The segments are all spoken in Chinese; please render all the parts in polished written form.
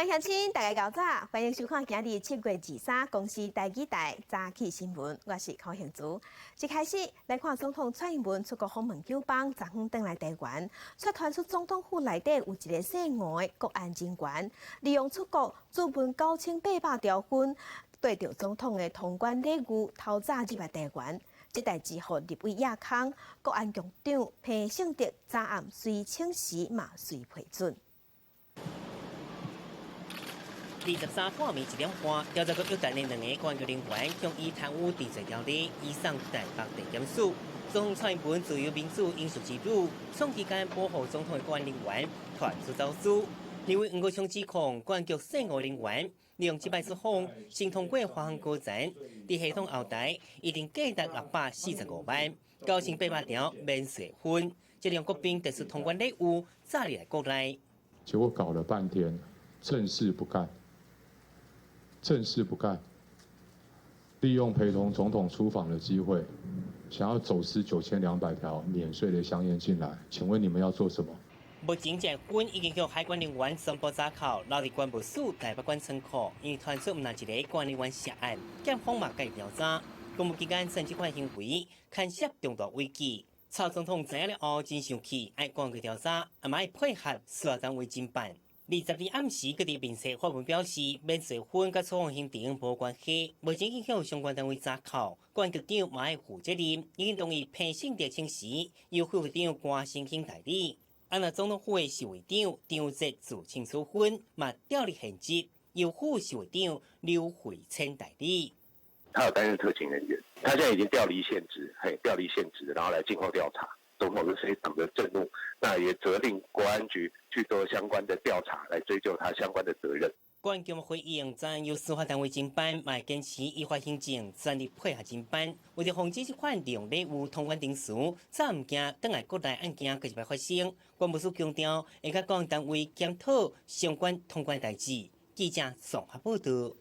各位乡亲，大家早早，欢迎收看今日7月23公司台记台早起新闻，我是高兴珠。一开始来看总统蔡英文出国访问九邦，昨昏登来台湾，却传出总统府内底有一个姓吴的国安人员，利用出国资本9800条款，对着总统的通关礼遇偷早入来台湾。这代志互立委亚康，国安局长彭胜德早暗随请时嘛随批准。 23半暝1点半，调查局约谈的2个官员人员向以贪污治罪条例移送台北地检署。总统蔡英文自由民主因素之路，创期间保护总统的国安人员传出走私。立委黄国昌指控国安局姓吴人员利用这摆出访，先通过发放高层，伫系统后台已经价值645万，9800条免税分，这让国宾特殊通关礼物早日来国内。结果搞了半天，正事不干。 正事不干，利用陪同总统出访的机会，想要走私9200条免税的香烟进来。请问你们要做什么？目前这分已经向海关人员宣布闸口，留伫关务署台北关仓库，因为传出唔那一个关人员涉案，检方嘛介调查。公务机关甚至款行为牵涉重大危机。蔡总统知影了后真生气，爱赶去调查，也嘛爱配合司法单位侦办。 22日暗时，各地民社发文表示，免税分甲错误行程无关系，目前已向相关单位查扣，国安局长嘛要负责任，已经同意彭胜德请辞，由副会长关新兴代理。按照总统府的侍卫长张哲自请处分，嘛调离现职，由副侍卫长刘慧清代理。他有担任特勤人员，他现在已经调离现职，调离现职，然后来静候调查。 总统是非常的震怒，那也责令国安局去做相关的调查，来追究他相关的责任。国安局会应战由司法单位侦办，嘛坚持依法行政，全力配合侦办。为了防止这款利用礼物通关定数，再唔惊等来国内案件继续发生。关务署强调，会甲国安单位检讨相关通关代志。记者综合报道。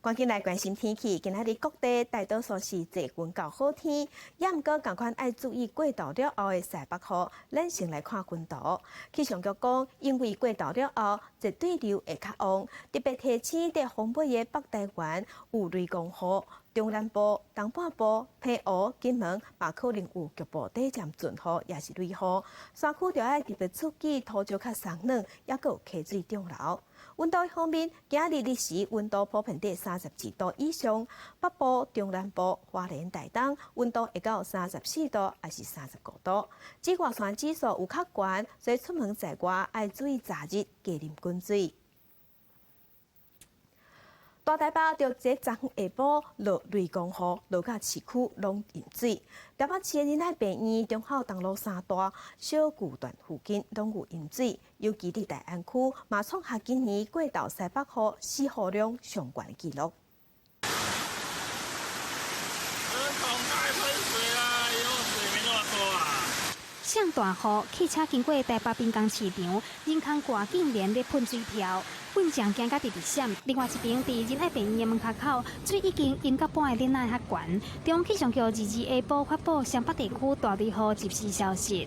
赶紧来关心天气，今仔日各地大多数是多云到好天，也毋过同款爱注意过度了后的西北风。咱先来看温度，气象局讲，因为过度了后，绝对流会较旺，特别提醒在东北的北台湾有雷公雨，中南部、东半部、澎湖、金门嘛可能有局部短暂阵雨，也是雷雨。山区就要特别注意土石较松软，也佫有溪水涨流。 温度方面，今日日时温度普遍在32度以上，北部、中南部、花莲、台东温度会到34度，还是35度。紫外线指数有较悬，所以出门在外要注意早日加啉滚水。 大台北就这昨昏下晡落雷公雨，落甲市区拢淹水。台北市的仁爱病院、中孝东路三大小巨段附近拢有淹水，尤其伫大安区，嘛创下今年过到西北雨4雨量上悬纪录。 上大雨，汽车经过台北滨江市场，人空挂竟然咧喷水条，混将惊甲直直闪。另外一边，伫仁爱病院门口口，水已经淹到半个奶较悬。中央气象局22日下晡发布湘北地区大雷雨及时消息。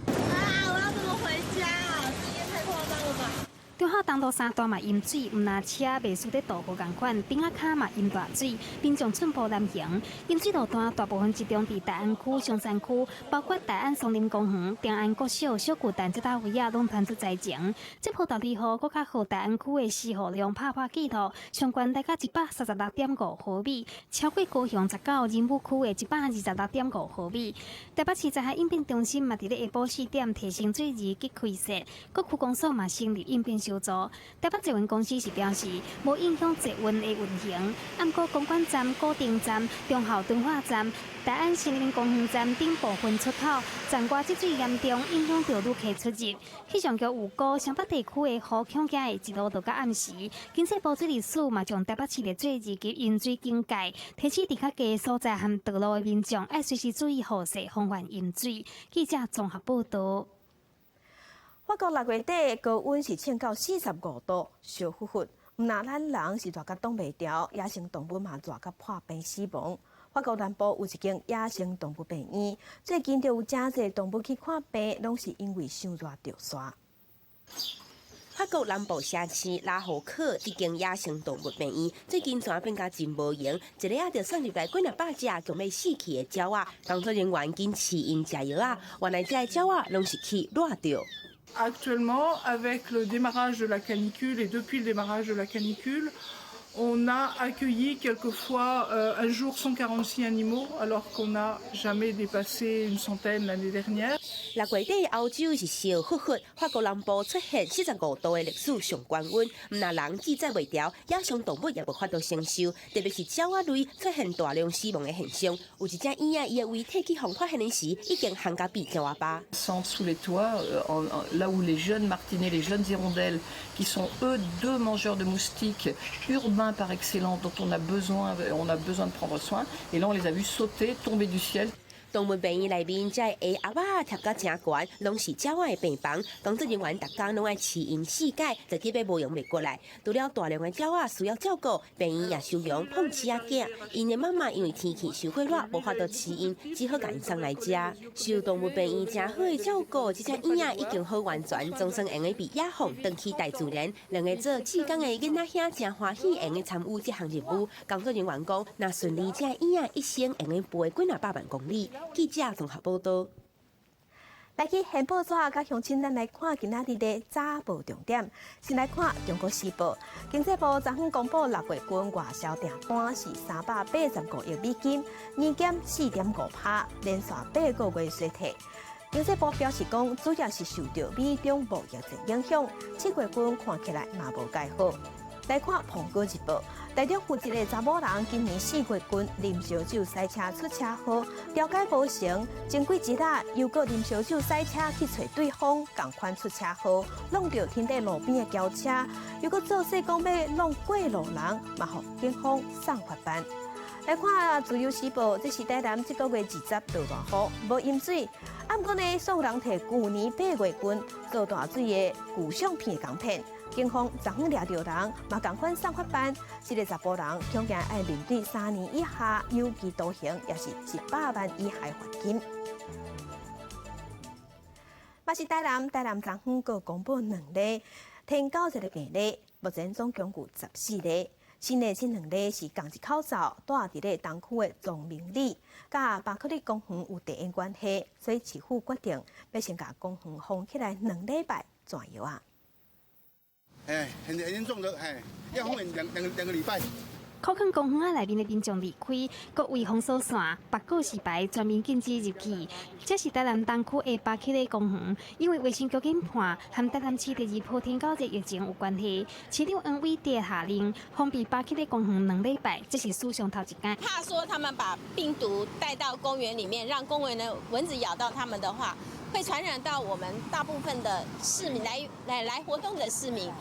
我要怎么回家啊？这也太夸张了吧！ 中孝东路三段嘛淹水，毋那车袂输咧道路共款，顶仔骹嘛淹大水，民众寸步难行。淹水路段大部分集中伫大安区、松山区，包括大安松林公园、长安国小、小巨蛋这搭位啊，拢传出灾情。这波大雷雨，搁较互大安区的4雨量拍破纪录，上悬达到136.5毫米，超过高雄19仁武区的126.5毫米。台北市灾害应变中心嘛，伫咧下晡4点提升水位及开设，各区公所嘛成立应变小组。台北捷运公司是表示，无影响捷运的运行。按过公馆站、固定站、中孝敦化站、大安森林公园站等部分出口站外积水严重，影响到旅客出入。气象局预估，湘北地区的雨恐惊会一路到到暗时。经济部水利署嘛，将台北市的水质及淹水警戒提醒伫较低所在和道路的民众，要随时注意雨势，防范淹水。记者综合报道。 法国6月底高温是升到45度，烧呼呼。毋那咱人是热甲挡袂牢，野生动物嘛热甲破病死亡。法国南部有一间野生动物病院，最近就有真侪动物去看病，拢是因为伤热着煞。法国南部城市拉豪克一间野生动物病院，最近怎变甲真无闲，一日就算入来几若百只强要死去的鸟仔，工作人员紧饲因食药啊，原来这鸟仔拢是去热着。 Actuellement, avec le démarrage de la canicule et depuis le démarrage de la canicule, on a accueilli quelquefois un jour 146 animaux, alors qu'on n'a jamais dépassé une centaine l'année dernière. 6月底欧洲是烧忽忽，法国南部出现45度的历史上高温，唔那人记载袂掉，野生动物也无法度承受，特别是鸟仔类出现大量死亡的现象。有一只婴仔伊的胃体去互发现的时，已经烘甲比鸟仔巴。 Centre sous les toits, là où les jeunes martinets, les jeunes hirondelles, qui sont eux deux mangeurs de moustiques urbains par excellence, dont on a besoin de prendre soin. Et là, on les a vus sauter, tomber du ciel. 动物病院内面，这下鸭仔贴甲真悬，拢是鸟仔的病房。工作人员逐天拢爱饲因4解，就急要无用袂过来。除了大量的鸟仔需要照顾，病院也收容碰饲仔囝。因的妈妈因为天气受过热，无法度饲因，只好甲因送来食。受动物病院真好的照顾，这只婴仔已经好完全，总算用个被野放回去大自然。两个做志工的囡仔兄真欢喜，用个参与这项任务。工作人员讲，若顺利，这婴仔一生用个飞几若百万公里。 记者综合报道。来去现报纸甲乡亲，咱来看今仔日的早报重点。先来看《中国时报》，经济部昨昏公布6月份外销订单是385亿美金，年减4.5%，连续8个月衰退。经济部表示讲，主要是受到美中贸易战影响，7月份看起来嘛无介好。 来看《苹果日报》，台中负责的查某人今年4月份啉烧酒赛车出车祸，调解无成，前几日又搁啉烧酒赛车去找对方，同款出车祸，弄到停在路边的轿车，又搁做势讲要弄过路人，嘛互警方送法办。来看《自由时报》，这是台南这个月20落大雨，无淹水。啊，不过呢，所有人摕去年8月份做大水的旧相片共骗。 警方昨昏抓到人，嘛共款送法办。这个查甫人恐惊要面对3年以下有期徒刑，也是100万以下罚金。嘛是台南昨昏个公布2例，天90个病例，目前总共有14例。新的这2例是同一口罩住伫咧东区的庄明里，甲巴克利公园有地缘关系，所以市府决定要先甲公园封起来2礼拜，怎样啊？ 很严重的，要封两个礼拜。考坑公园内面的民众离开，各位封锁线，白告示牌全面禁止入去。这是台南东区的巴克利公园，因为卫生局研判和台南市第2波天9日疫情有关系，市长恩伟第下令封闭巴克利公园2礼拜，这是史上头一间。怕说他们把病毒带到公园里面，让公园的蚊子咬到他们的话，会传染到我们大部分的市民来活动的市民。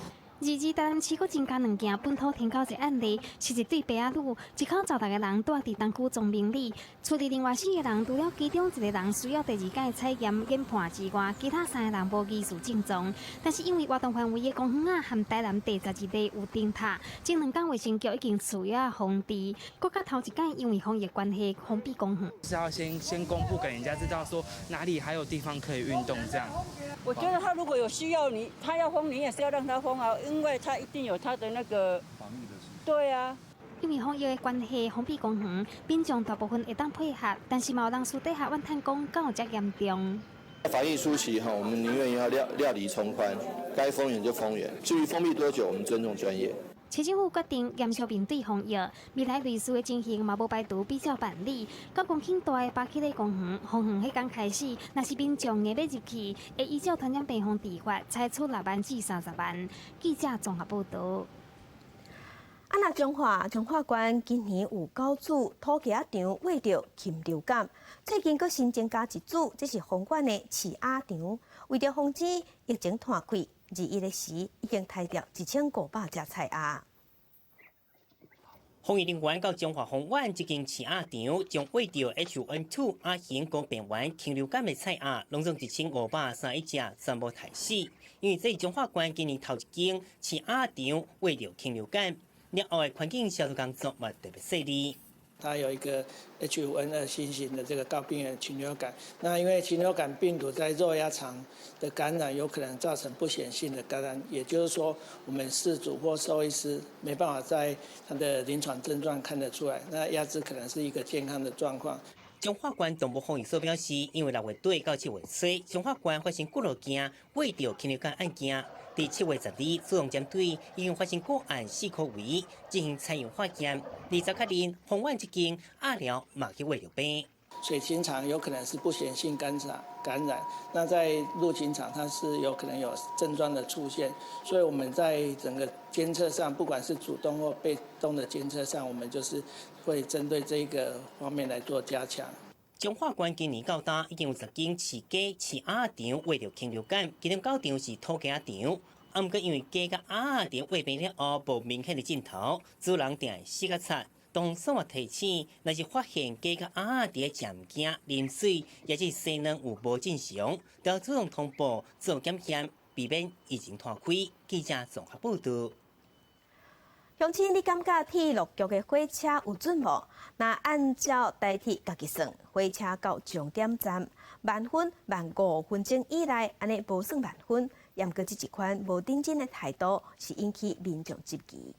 台南市阁增加2件本土天9日案例，是一对白仔女，一口罩10个人住伫东区庄明里，厝里另外4个人，除了其中1个人需要第2届采验研判之外，其他3个人无疑似症状。但是因为活动范围的公园和台南第12例有灯塔，前2天卫生局已经处理封闭，国家头一届因为防疫关系封闭公园。是要先公布给人家知道说哪里还有地方可以运动这样。我觉得他如果有需要他要封，你也是要让他封啊。 因为他一定有他的那个防疫的事。对啊，因为防疫的关系，封闭公园，民众大部分会当配合，但是有人私底下怨叹讲，敢有这严重？防疫初期我们宁愿要料理从宽，该封园就封园。至于封闭多久，我们尊重专业。市政府决定严肃面对防疫，未来类似的情形嘛无排除比较办理。到公顷大的巴克利公园，封园迄天开始，若是民众硬要入去，会依照传染病防治法采取6万至30万。记者综合报道。那中华县今年有9组土鸡仔场为着禽流感，最近佫新增加1组，这是丰县的饲鸭场，为着防止疫情摊开，21日时已经杀掉1500只菜鸭。防疫人员到中华丰县一间饲鸭场，将为着 H1N2 亚型高病原禽流感的菜鸭，拢总1531只，全部杀死。因为这是中华县今年头一间饲鸭场为着禽流感。了后的环境消毒工作嘛特别细腻。它有一个 H5N2 新型的这个高病原禽流感。那因为禽流感病毒在肉鸭场的感染有可能造成不显性的感染，也就是说，我们饲主或兽医师没办法在它的临床症状看得出来，那鸭只可能是一个健康的状况。中华关动物防疫所表示，因为6月底到7月初，中华关发生几落件未调禽流感案件。第7月12日，主动针对已经发生个案4个位进行采样化验，20确认红湾一间鸭寮嘛去喂流病。水禽场有可能是不显性感染，那在陆禽场它是有可能有症状的出现，所以我们在整个监测上，不管是主动或被动的监测上，我们就是会针对这个方面来做加强。中华关今年到今已经有10间饲鸡、饲鸭场喂着禽流感，其中9场是土鸡场。啊，毋过因为鸡甲鸭场喂病了后无明显的镜头，主人定会死甲擦。当生活提醒，若是发现鸡甲鸭伫个食物件、啉水，也是性能有无正常，就要主动通报做检验，避免疫情拖开。记者综合报道。乡亲，你感觉铁路局的火车有准无？那按照台铁家己算，火车到终点站慢分慢5分钟以内，安尼无算慢分。也毋过这一款无认真的态度，是引起民众质疑。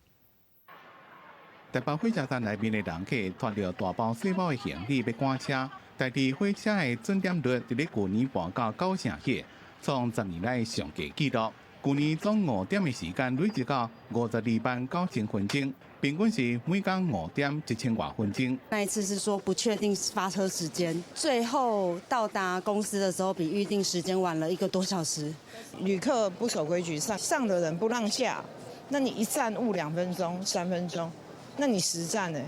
台北火车站内面的人客拖着大包小包的行李要赶车，台铁火车的准点率伫咧去年搬到9成起，创10年来上低纪录。去年总5点的时间累积到52万9000分钟，平均是每天5点1000多分钟。那一次是说不确定发车时间，最后到达公司的时候比预定时间晚了1个多小时。旅客不守规矩，上的人不让下，那你一站误2分钟、3分钟，那你10站呢？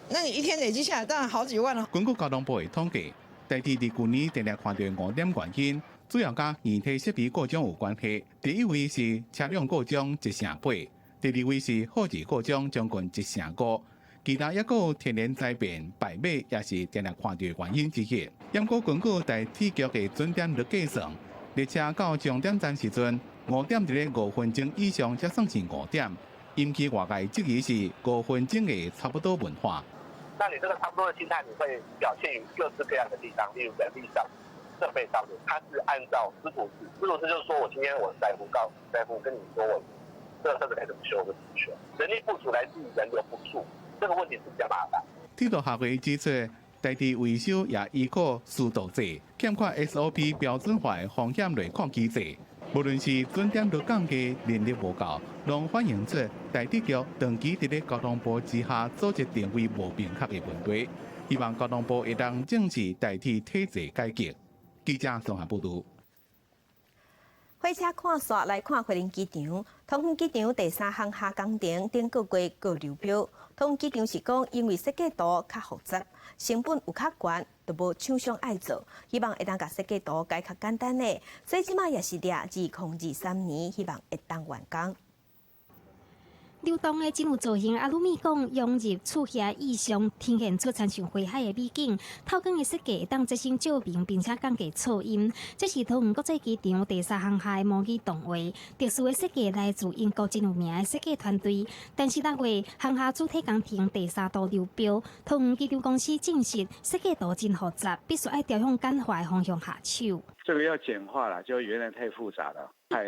那你一天累积下来当然好几万了。根据交通部的统计，台铁伫去年常常看到5点原因。主要甲硬体设备故障有关系，第一位是车辆故障1成8，第二位是后置故障将近1成5，其他也有天然灾变、败马也是常常看到原因之一。不过根据台铁局的准点率计算，列车到终点站时阵，5点伫咧5分钟以上才算是5点，引起外界质疑是5分钟的差不多文化。那你这个差不多的心态，你会表现于各式各样的地方，例如人力上。设备上面，它是按照师徒制，师徒制就是说我今天我师傅跟你说我这个车子该怎么修我就怎么修，人力不足来自于人流不足，这个问题是比较麻烦。铁道学会指出，台铁维修也依靠速度制，欠缺 SOP 标准化的风险类抗机制。无论是准点率降低、人力无够，拢反映出台铁局长期伫咧交通部之下组织定位无明确的问题。希望交通部会当正视台铁体制改革。记者综合报道。火车看线来看花莲机场，桃园机场第3航厦工程顶个月过流标。桃园机场是讲，因为设计图较复杂，成本有较悬，就无厂商爱做。希望会当甲设计图改较简单的，所以即马也是掠2023年，希望会当完工。流动的真有造型阿鲁米管融入厝下意象，呈现出亲像花海的美景。透光的设计会当节省照明，并且降低噪音。这是桃园国际机场第3航厦的模拟动画。特殊的设计来自英国真有名的设计团队。但是6月航厦主体工程第3度流标，桃园机场公司证实设计图真复杂，必须要调向简化的方向下手。这个要简化了，就原来太复杂了，太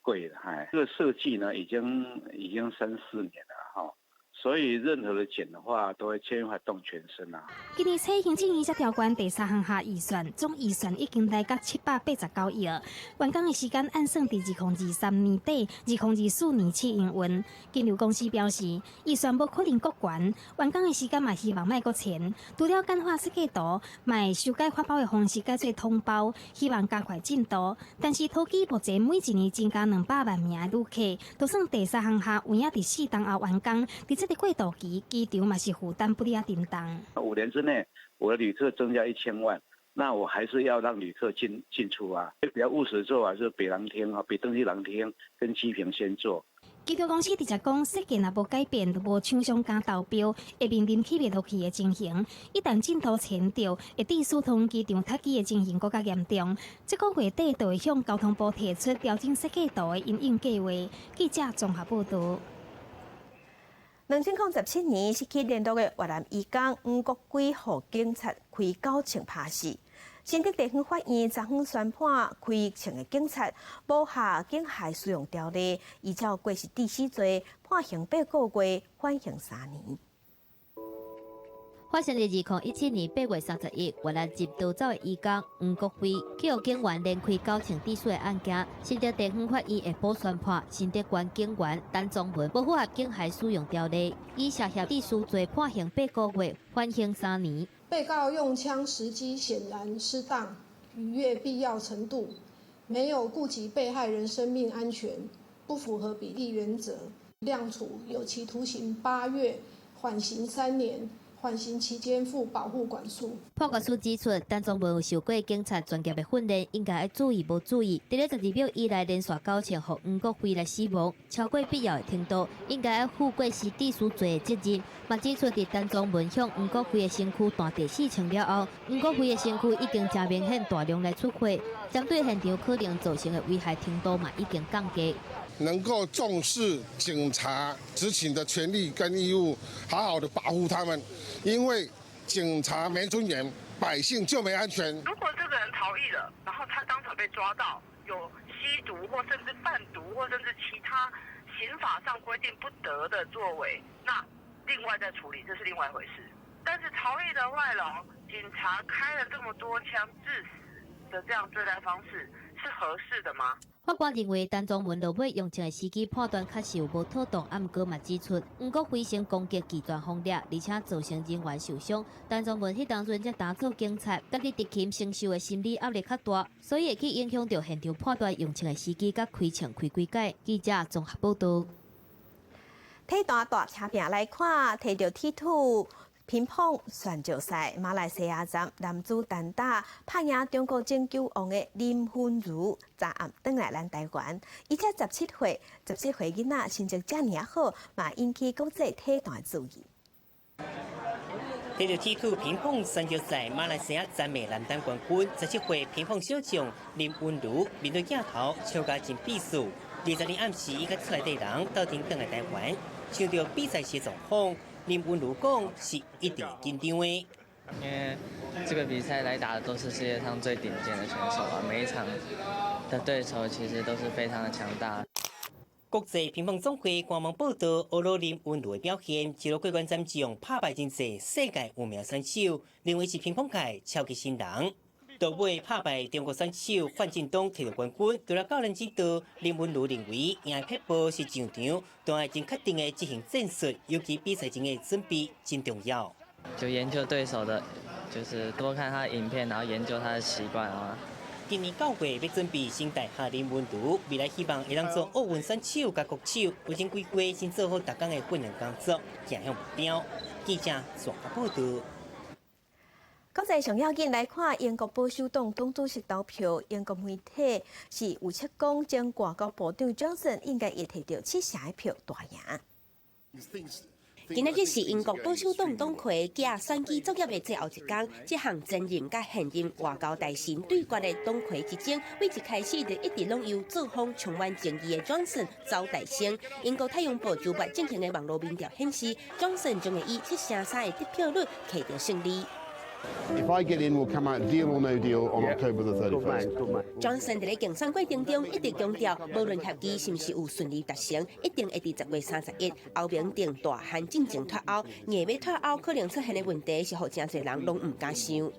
贵了。这个设计呢，已经3、4年了哈，所以任何的简化都会牵发动全身啊。今年初行政院才调关第3航厦预算，总预算已经来到789亿，完工的时间按算伫2023年底、2024年7营运。金流公司表示，预算无可能过悬，完工的时间嘛希望卖过前。除了简化设计图，嘛会修改发包的方式改做通包，希望加快进度。但是桃机目前每一年增加200万名的旅客，就算第3航厦有影伫4档后完工，伫这个过渡期，机场嘛是负担不了叮当。5年之内，我的旅客增加1000万，那我还是要让旅客进出啊。比较务实的做法是北廊厅啊，北登机廊厅跟机坪先做。机场公司直接讲，设计若无改变，就无厂商敢投标，会面临起袂落去的情形。一旦进度前着，会致使桃园机场塌机的情形更加严重。这个月底就会向交通部提出调整设计图的因应计划。记者综合报道。2017年17年度嘅越南移工吴國貴和警察開9槍拍死。新竹地方法院昨昏宣判，開槍嘅警察無下警械使用條例，依照過失致死罪判刑8個月，緩刑3年。發生在2017年8月31日，越南籍逃走的移工吳國輝，去予警員連開9槍致死的案件，新竹地方法院下晡宣判，新竹縣警員陳宗文無符合警械使用條例，以涉嫌致死罪判刑8個月，緩刑3年。被告用槍時機顯然失當，逾越必要程度，沒有顧及被害人生命安全，不符合比例原則，量處有期徒刑8月，緩刑3年。緩刑期間負保護管束。判決書指出，陳宗文有受過警察專業的訓練，應該要注意無注意。在12秒以內連續9槍，讓吳國輝來死亡，超過必要的程度，應該要負過失致死罪的責任。嘛指出，在陳宗文向吳國輝的身軀彈第4槍了後，吳國輝的身軀已經真明顯大量來出血，針對現場可能造成的危害程度嘛已經降低。能夠重視警察執勤的權利跟義務，好好的保護他們，因為警察沒尊嚴，百姓就沒安全。如果這個人逃逸了，然後他當場被抓到有吸毒或甚至販毒或甚至其他刑法上規定不得的作為，那另外再處理，這是另外一回事。但是逃逸的外勞，警察開了這麼多槍致死的這樣對待方式，是合適的嗎？法官認為，陳宗文落尾用槍的時機判斷確實有無妥當，毋過嘛指出，吳國輝先攻擊極端兇烈，而且造成人員受傷。陳宗文迄當陣才擔做警察，家己敵勤承受的心理壓力較大，所以會去影響到現場判斷用槍的時機甲開槍開幾解。記者綜合報道。體壇大車拼來看，摕到鐵土。乒乓選秀賽，馬來西亞站男子單打拍贏中國正球王的林昀儒，昨暗轉來咱台灣，而且17歲囡仔成績這麼好，嘛引起國際體壇注意。摕到鐵土乒乓選秀賽，馬來西亞暫時男單冠軍，17歲乒乓小將林昀儒面對鏡頭超加真比數。22暗時，伊甲出來的人到頂轉來台灣，想到比賽時狀況。林昀儒講是一定緊張的，因為這個比賽來打的都是世界上最頂尖的選手啊，每一場的對手其實都是非常的強大。國際乒乓總會官網報道，歐羅林昀儒的表現，記錄過關斬將拍敗真濟世界有名選手，認為是乒乓界超級新人。到尾拍敗中國選手范進東摕到冠軍，除了教練指導，林昀儒認為贏的撇步是上場，當然真確定的執行戰術，尤其比賽前的準備真重要。就研究對手的，就是多看他的影片，然後研究他的習慣啊。今年9月要準備先帶下林昀儒，未來希望會當做奧運選手甲國手，為前幾個月先做好逐工的訓練工作，行向目標。記者綜合報道。國際上要緊來看，英國保守黨黨主席投票，英國媒體是預測講，前外交部長Johnson應該會摕到70成的票大贏。今日是英國保守黨黨魁加選舉作業的最後一天，這項前任甲現任外交大臣對決的黨魁之爭，為一開始就一直攏由作風充滿爭議的Johnson走大勝。英國《太陽報》9月進行的網絡民調顯示，Johnson將會以7成3的得票率取得勝利。If I get in, we'll come out deal or no deal on October the 31st. Johnson 在競選過程中一直強調，無論協議是唔是有順利達成，一定會在10月31日後明定大限進程脫歐。硬要脫歐可能出現的問題是，讓真濟人攏唔敢想。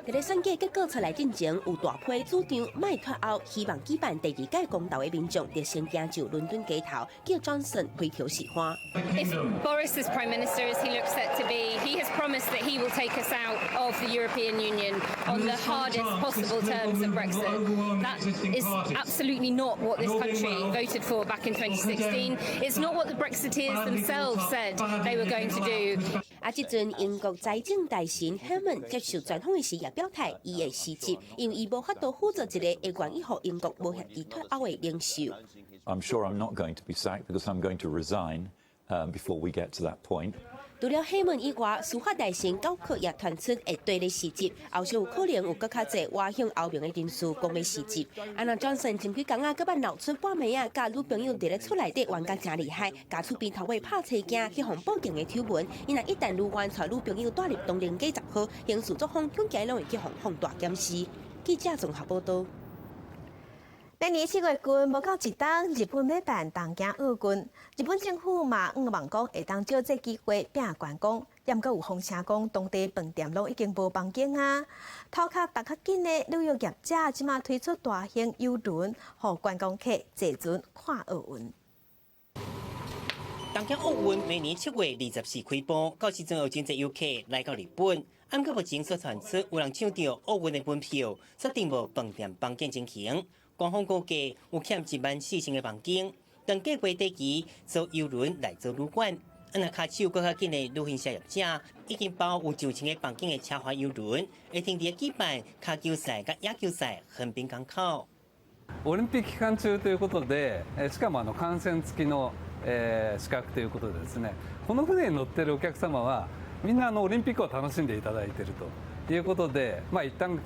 在咧選舉結果出來進前，有大批主張賣脫歐，希望舉辦第2屆公投的民眾，就先行就倫敦街頭叫 Johnson 回頭是岸。If Boris is Prime Minister, as he looks set to be, he has promised that he will take us out of the European Union on the hardest possible terms of Brexit. That is absolutely not what this country voted for back in 2016. It's not what the Brexiteers themselves said they were going to do. 即陣英國財政大臣 Hammond 接受專訪的時也表態，伊會辭職，因為伊無法度負責一個會願意讓英國無協議脫歐的領袖。I'm sure I'm not going to be sacked because I'm going to resign, before we get to that point. 除了厦门以外，司法大臣高考也传出会对的时节，后续有可能有更较侪外向后面的人士讲的时节。安那 Johnson 前几工搁捌闹出半暝啊，甲女朋友伫咧厝内底玩甲真厉害，家厝边头尾拍车镜去互报警的丑闻。因若一旦女员带女朋友带入东陵街10号，刑事作风恐惊拢会去放大检视。记者综合报道。明年7月份无到一档，日本要办东京奥运。日本政府嘛望讲会当借这机会拼观光，也毋过有风声讲当地饭店拢已经无房间啊。头壳踏较紧的旅游业者即马推出大型游轮，互观光客坐船看奥运。东京奥运明年7月24开播，到时阵有真侪游客来到日本。按过目前所传出，有人抢到奥运的门票，确定无饭店房间情形。官方估计有欠14000个房间，当计划第期做游轮来做旅馆。那卡手更较紧的旅行社业者，已经包有9000个房间的奢华游轮，会停伫举办卡球赛甲野球赛横滨港口。オリンピック期間中ということで、しかも観戦付きの資格ということでですね、この船に乗っているお客様はみんなオリンピックを楽しんでいただいているということで、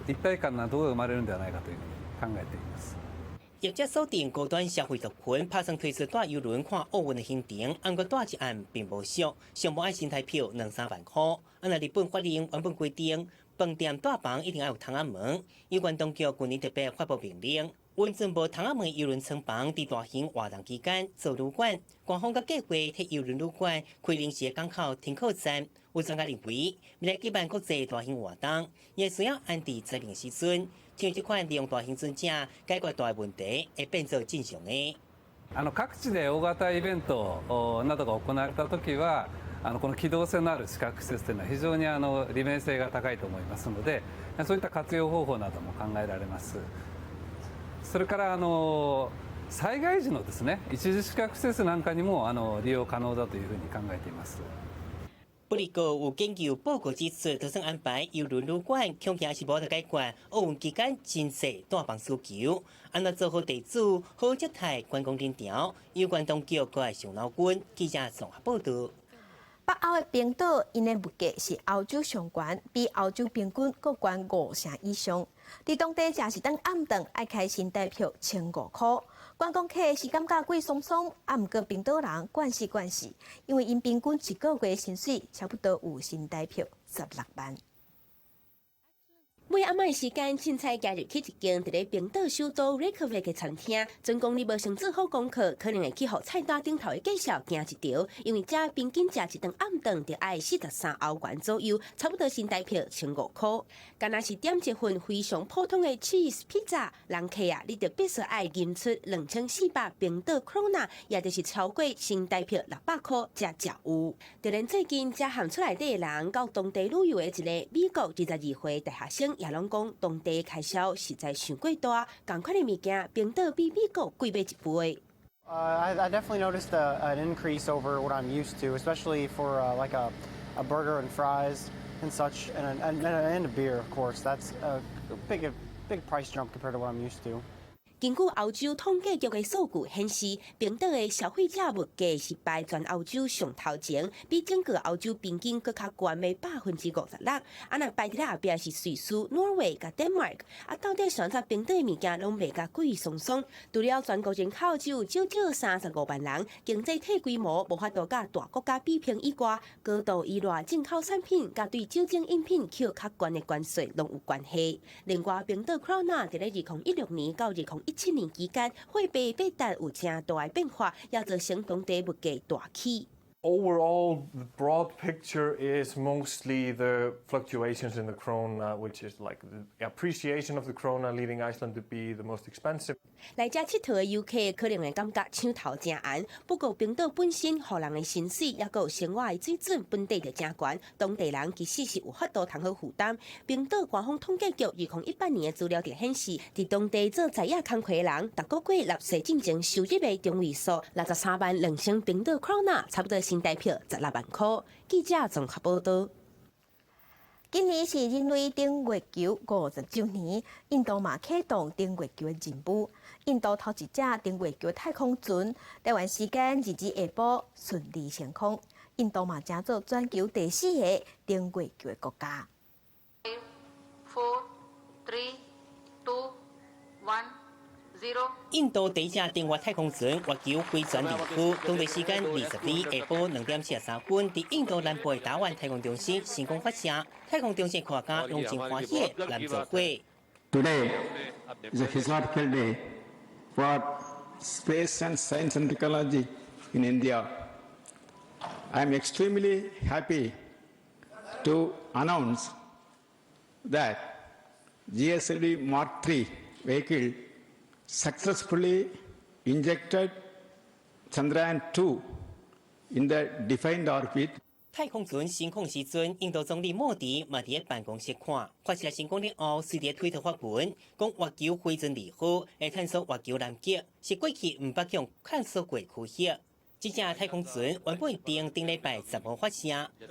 一体感などが生まれるんではないかというふうに考えています。业者锁定高端消费族群，拍算推出带游轮看奥运的行程，按过带一案并无俗，上无爱新台票2-3万块。日本法令原本规定，饭店带房一定要有窗仔门。有关当局去年特别发布命令，完全无窗仔门的游轮舱房，伫大型活动期间做旅馆。官方甲计划替游轮旅馆开临时港口停靠站。有专家认为，未来举办国际大型活动，也需要按伫指定时阵。像这款利用大型船只解决大问題，會變做正常的。各地で大型イベントなどが行われたときは、この機動性のある宿泊施設というのは非常に利便性が高いと思いますので、そういった活用方法なども考えられます。それから災害時のですね、一時宿泊施設なんかにも利用可能だというふうに考えています。不过，有研究报告指出，就算安排游轮旅馆，恐怕也是无法解决奥运期间真侪带房需求。安怎做好地主，好接待观光人潮，有关当局搁爱上脑筋。记者综合报道。北欧的冰岛，因的物价是欧洲上悬，比欧洲平均各悬5成以上。伫当地食一顿暗顿，爱开新台票1500块。观光客是感觉贵松松，毋过冰岛人惯习，因为因平均一个月薪水差不多有新台票16万。每暗暝时间，凊彩加入去一间伫咧冰岛首都 Reykjavik 嘅餐厅，总讲你无先做好功课，可能会去互菜单顶头嘅介绍惊一条，因为这平均食一顿暗顿就要43欧元左右，差不多新台票1500块。敢若是点一份非常普通嘅 cheese pizza， 人客啊，你就必须爱吟出2400冰岛 krona， 也就是超过新台票600块才有。就连最近才含出来底嘅人，到当地旅游嘅一个美国22岁大学生。也拢讲当地开销实在伤过大，同款的物件，冰岛比美国贵买一倍。I definitely noticed an increase over what I'm used to, especially for like a burger and fries and such, and a beer, of course. That's a big price jump compared to what I'm used to. 根据欧洲统计局的数据显示，冰岛的消费者物价是排全欧洲上头前，比整个欧洲平均搁较悬的56%。若排伫咧后壁是瑞士、挪威甲丹麦。到底选择冰岛的物件拢卖甲贵松松？除了全国人口只有少35万人，经济体规模无法度甲大国家比拼以外，高度依赖进口产品，甲对酒精饮品扣较悬的关税拢有关系。另外，冰岛 krona 伫咧2016年到2017年期间，货币变值有正大的变化，也造成当地物价大起。Overall, the broad picture is mostly the fluctuations in the krona, which is like the appreciation of the krona, leading Iceland to be the most expensive. 来遮佚佗的游客可能会感觉抢头真红，不过冰岛本身互人的薪水也有生活的水准本地就真悬，当地人其实是有法度通好负担。冰岛官方统计局2018年的资料就显示，伫当地做在野工课的人，逐个月纳税进前收入的中位数632000冰岛 krona， 差不多新台票16万块。记者综合报道。今年是人类登月球50周年，印度嘛启动登月球的任务。印度头一只登月球太空船，台湾时间2日下晡顺利升空。印度嘛成做全球第4个登月球的国家。 4, 3, 2, 1, 0。印度第一只登月太空船月球飞船离区，当地时間20日下晡2點43分，喺印度南部嘅達灣太空中心成功發射。太空中心科學家攏真歡喜來做伙。 Today is a historical day for space and science and technology in India. I am extremely happy to announce that GSLV Mark III vehicle successfully injected Chandrayaan-2 in the defined orbit. 太空船升空时阵，印度总理莫迪嘛伫办公室看，发射成功了后，随即推特发文，讲月球飞船离合会探索月球南极，是过去毋捌向探索过区域。这只太空船原本定礼拜10号发射，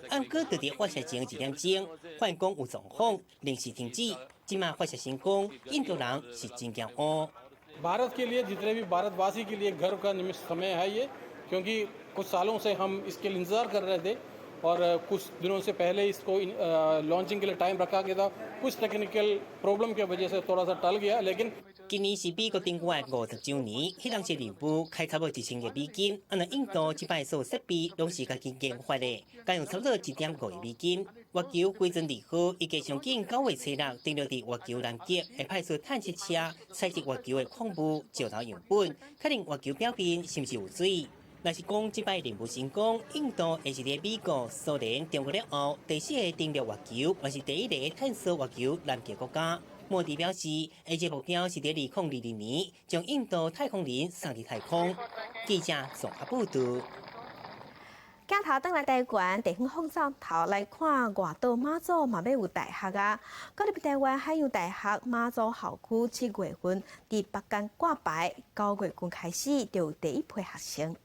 按过就伫发射前1点钟，反讲有状况，临时停止。即马发射成功，印度人是真骄傲。 भारत के लिए जितने भी भारतवासी के लिए गर्व का समय है ये क्योंकि कुछ सालों से हम इसके लिए इंतजार कर रहे थे और कुछ दिनों से पहले इसको लॉन्चिंग के लिए टाइम रखा गया था कुछ टेक्निकल प्रॉब्लम की वजह से थोड़ा सा टल गया लेकिन 今年是美國登月50周年，迄當時任務開差不多1000個美金，印度這擺所有設備攏是家己研發的，加用差不多1.5個億美金。月球飛船離合預計上緊9月7日登陸佇月球南極，會派出探測車採集月球的礦物、石頭樣本，確定月球表面是毋是有水。若是講這擺任務成功，印度會是喺美國、蘇聯、中國了後第4個登陸月球，還是第1個探索月球南極國家。 莫迪表示，下一個目標是在2020年將印度太空人送入太空。記者綜合報道。鏡頭轉來台灣，地方放送頭來看外島馬祖嘛要有大學啊！國立台灣海洋大學馬祖校區7月份伫北港掛牌，9月份開始就有第一批學生。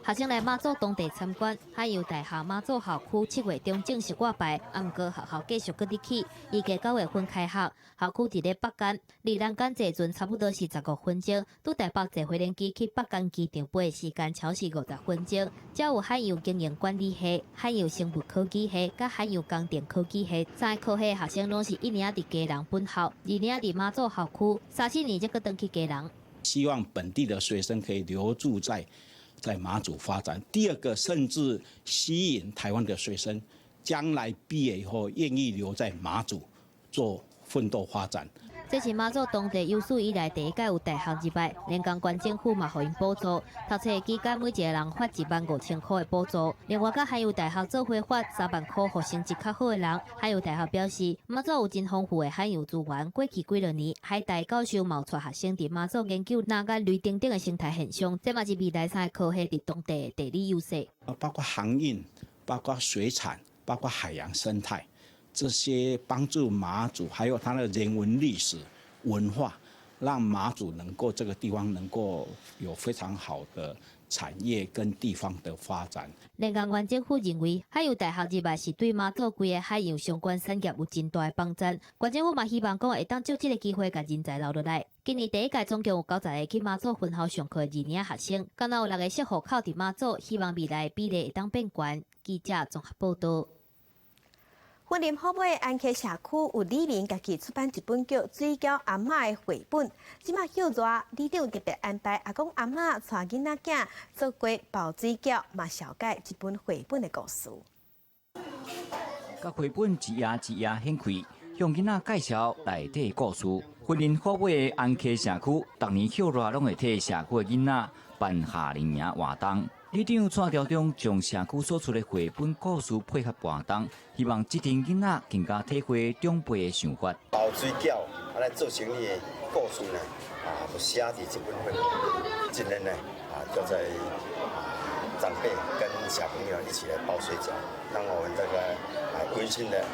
學生來馬祖當地參觀，海洋大學馬祖校區7月中正式掛牌，毋過學校繼續擱入去，預計9月份開學。校區佇咧北港，離咱港坐船差不多是15分鐘，拄台北坐飛輪機去北港機場飛的時間超是50分鐘。才有海洋經營管理系、海洋生物科技系、甲海洋工程科技系3個科系學生攏是1年佇基隆本校，2年佇馬祖校區，3、4年才擱轉去基隆。希望本地的學生可以留住在馬祖發展。第二個，甚至吸引台灣的學生將來畢業以後願意留在馬祖做奮鬥發展。這是馬祖當地有史以來第一屆有大學入學，連江縣政府嘛予因補助，讀冊期間每一個人發15000塊的補助。另外，甲海洋大學做伙發3萬塊，互成績較好的人。海洋大學表示，馬祖有真豐富的海洋資源，過去幾多年，海大教授冒出學生佇馬祖研究南竿綠鼎鼎的生態現象，這嘛是未來3個科系佇當地的地理優勢。包括航運，包括水產，包括海洋生態。 这些帮助馬祖，还有它的人文历史文化，让馬祖能够这个地方能够有非常好的产业跟地方的发展。連江縣政府認為，海洋大學入學是對馬祖規個海洋相關產業有真大的幫助。縣政府嘛希望講會當借這個機會，甲人才留落來。今年第一屆總共有90個去馬祖分校上課2年學生，敢若有6個適合考佇馬祖，希望未來比例會當變懸。記者綜合報道。 雲林後尾安溪社區有里民家己出版一本叫《水餃阿嬤》的繪本，即馬叫熱，里長特別安排阿公阿嬤帶囡仔囝做過包水餃，嘛紹介一本繪本的故事。甲繪本一頁一頁掀開，向囡仔介紹內底故事。雲林後尾的安溪社區，逐年叫熱攏會替社區的囡仔辦夏令營活動。 里長蔡條中將社區所出的繪本故事配合活動，希望這群囡仔更加體會長輩的想法。包水餃來做成你的故事呢，就寫喺這本繪本。今年呢，就在長輩跟小朋友一起來包水餃，讓我們這個溫馨的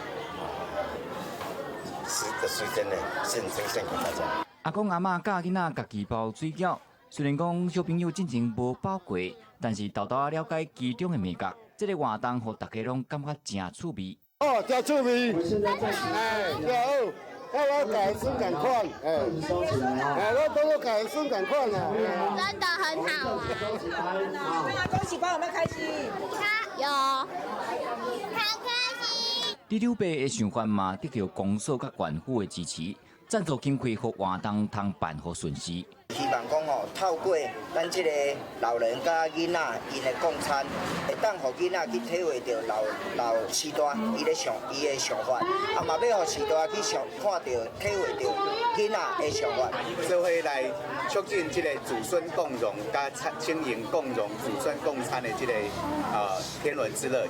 時間呢，呈現給大家。阿公阿嬤教囡仔家己包水餃，雖然講小朋友之前無包過。 但是豆豆了解其中的味覺，這個活動讓大家攏感覺真趣味。哦，真趣味，哎，有。我感恩赶快，我都感恩赶快了，真的很好玩。恭喜爸，有没有开心？有，很开心。李柳伯的想法嘛，得到公所甲县府的支持，赞助经费和活动通办好顺序。希望讲透过咱这个老人甲囡仔因的共餐，会当互囡仔去体会到老时代伊的想法，嘛要互时代去看到、体会到囡仔的想法。社会来促进这个子孙共荣、甲经营共荣、子孙共餐的这个天伦之乐。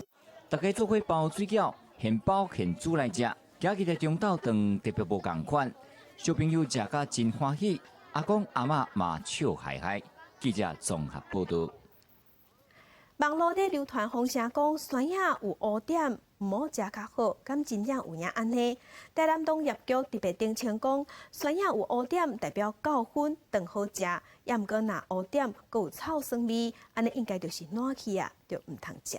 大家做伙包水饺，现包现煮来食。今日的中昼顿特别无同款，小朋友食甲真欢喜。阿公阿嬷嘛笑嗨嗨。记者综合报道。网络咧流传风声讲，酸野有污点，唔好食较好，敢真正有影安尼？台南农业局特别澄清讲，酸野有污点代表9分，当好食，也毋过若污点佮有臭酸味，安尼应该就是烂去啊，就唔通食。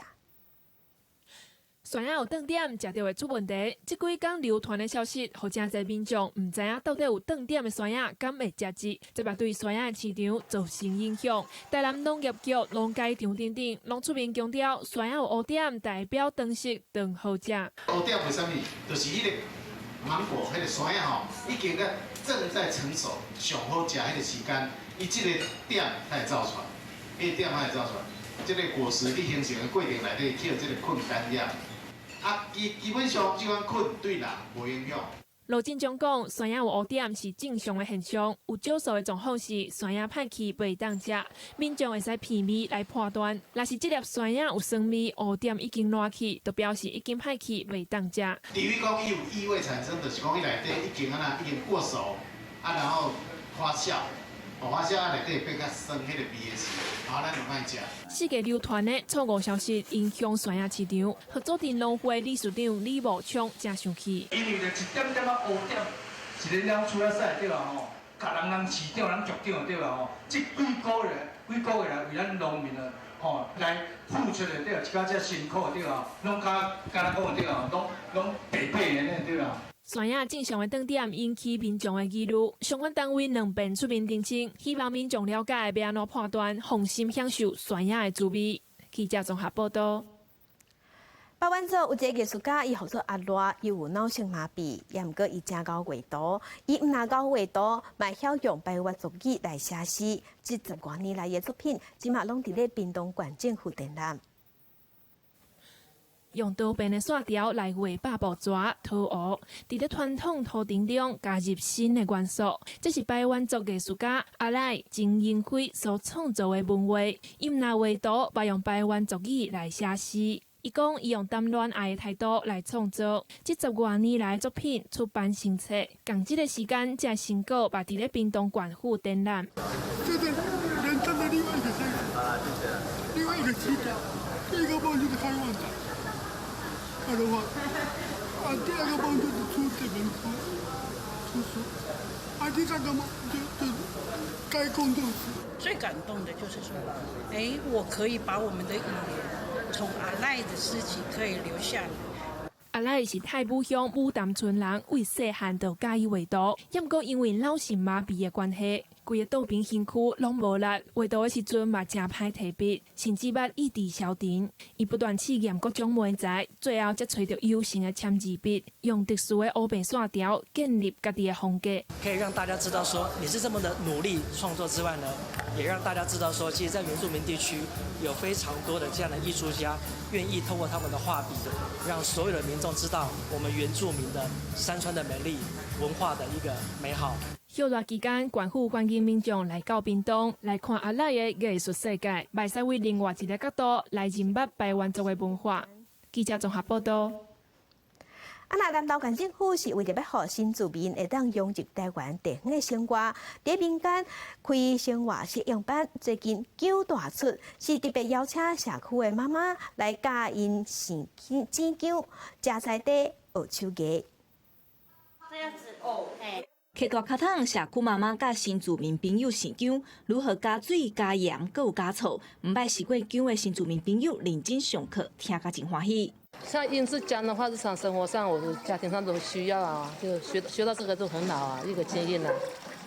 酸野有断点，食到会出问题。即几天流传的消息，互真侪民众唔知影到底有断点的酸野敢会食之，这嘛对酸野的市场造成影响。台南农业局农改场等等，拢出面强调，酸野有污点代表当食当好食。污点为什么？就是迄个芒果，迄个酸野吼，已经咧正在成熟，上好食迄个时间，伊即个点才会造出来，迄个点才会造出来。即个果实伫形成的过程内底，去即个菌感染。基本上即款菌对人无影响。罗振中讲，酸野有污点是正常的现象，有少数的状况是酸野歹去袂当食，民众会使鼻味来判断。若是即粒酸野有酸味，污点已经烂去，就表示已经歹去袂当食。至于讲伊有异味产生，就是讲伊内底已经过熟，然后发酵。花虾内底变较酸，迄个味的时，咱就卖食。世界流传的错误消息影响酸野市场，合作镇农会理事长李茂昌真生气。因为就一点点啊污点，一个了出来使对吧吼？甲人市长、人局长对吧吼？这几个月来为咱农民啊吼来付出的对吧？一家遮辛苦对吧？拢敢若讲对吧？拢白白的对吧？酸野正常的断点引起民众的疑虑，相关单位两边出面澄清，希望民众了解要安怎判断，放心享受酸野的滋味。记者综合报道。台湾有一个艺术家，伊号做阿赖，伊有脑性麻痹，也毋过伊真够画图，伊毋但够画图，嘛晓用白话族语来写诗。这10多年来的作品，即马拢伫咧屏东县政府展览。用多变的线条来画百步蛇、兔鹅，伫咧传统图腾中加入新的元素。这是台湾族艺术家阿赖曾英辉所创造的文画。伊毋但画图，嘛用台湾族语来写诗。伊讲，伊用谈恋爱的态度来创作。这10多年来的作品出版成册，共这个时间，这成果嘛伫咧屏东县府展览。这是人生的另外一个阶段，另外一个期待。第一个梦就是开万展。的话，第2个梦就是出这本书，第3个梦就是该工作室。最感动的就是说，我可以把我们的语言从阿赖的诗集可以留下来。阿赖是太武乡武潭村人，为细汉就喜欢画图，也毋过因为脑性麻痹的关系，规个倒边身躯拢无力，画图的时阵嘛真歹提笔，甚至捌意志消沉。伊不断试验各种媒材，最后才找到有形的签字笔，用特殊的乌白线条建立家己的风格。可以让大家知道说你是这么的努力创作之外呢，也让大家知道说，其实在原住民地区有非常多的这样的艺术家，愿意透过他们的画笔，让所有的民众知道我们原住民的山川的美丽、文化的一个美好。休热期间，县府欢迎民众来到屏东来看阿赖的艺术世界，卖使为另外一个角度来认捌台湾族的文化。记者综合报道。那南投县政府是为了要让新住民会当融入台湾地方的生活，在民间开生活实用班，最近揪大出，是特别邀请社区的妈妈来教因生煎姜、食菜底、学手艺。这样子哦，客大脚桶社区妈妈甲新住民朋友生姜，如何加水、加盐，搁有加醋，毋捌试过姜的新住民朋友认真上课，听甲真欢喜。像英式讲的话，日常生活上我的家庭上都需要啊，就学到这个都很好啊，一个经验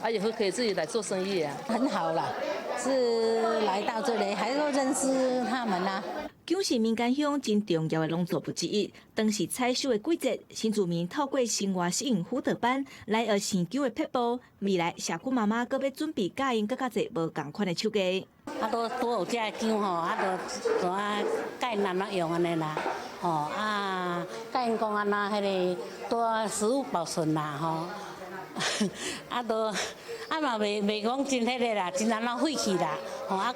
啊，以后可以自己来做生意啊，很好了。是来到这里，还要认识他们啊。姜是民间乡真重要的农作物之一，当时采收的季节，新住民透过生活适应辅导班来学生姜的撇步。未来社区妈妈阁要准备教因更加侪无同款的手艺。多有这姜吼，就教因安怎用安尼啦，教因讲安那迄个多食物保存啦，嘛袂讲真迄个啦，真安怎废弃啦，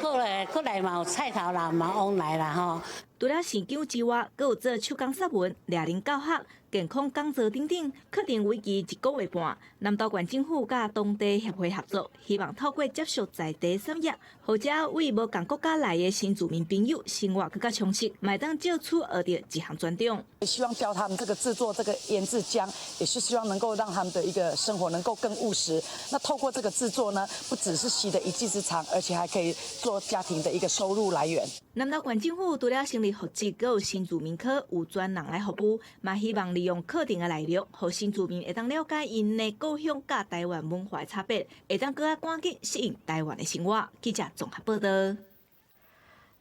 过来嘛有菜头啦，嘛往来啦除了生姜之外，阁有做手工作文、猎人教学、健康讲座等等，课程为期1个月半。南投县政府甲当地协会合作，希望透过接触在地产业，或者为无共国家来的新住民朋友生活更加充实，买当借出学到一项专长。希望教他们这个制作这个腌制姜，也是希望能够让他们的一个生活能够更务实。那透过这个制作呢，不只是习得一技之长，而且还可以做家庭的一个收入来源。南投县政府除了成立福祉，阁有新住民科有专人来服务，嘛希望利用课程的内容，让新住民会当了解因的故乡甲台湾文化的差别，会当更加赶紧适应台湾的生活。记者综合报道。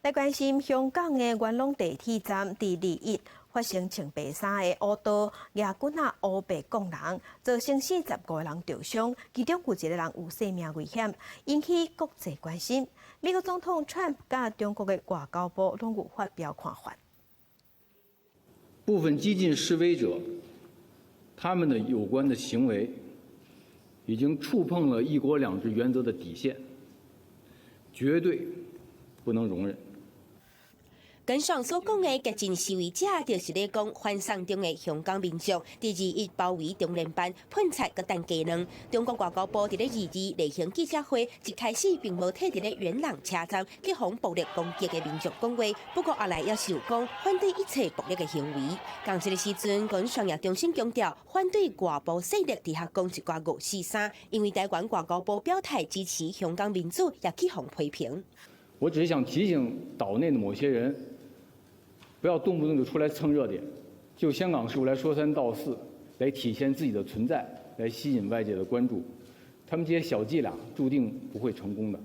来关心香港的元朗地铁站第2日发生穿白衫的乌道野军乌白讲人，造成45个人受伤，其中有1个人有生命危险，引起国际关心。美国总统 Trump 甲中国的外交部拢有发表看法。部分激进示威者，他们的有关的行为，已经触碰了1国2制原则的底线，绝对不能容忍。跟上所讲的激进示威者，就是咧讲反送中的香港民众第2日包围中联办，喷菜佮弹鸡卵。中国外交部伫咧2日例行记者会，一开始并无替伫咧元朗车站激防暴力攻击的民众讲话，不过后来也是有讲反对一切暴力的行为。同这个时阵，阮双也重新强调，反对外部势力伫遐讲一寡543，因为台湾外交部表态支持香港民主，也起哄批评。我只是想提醒岛内的某些人，不要动不动就出来蹭热点，就香港事务来说三道四，来体现自己的存在，来吸引外界的关注。他们这些小伎俩注定不会成功的。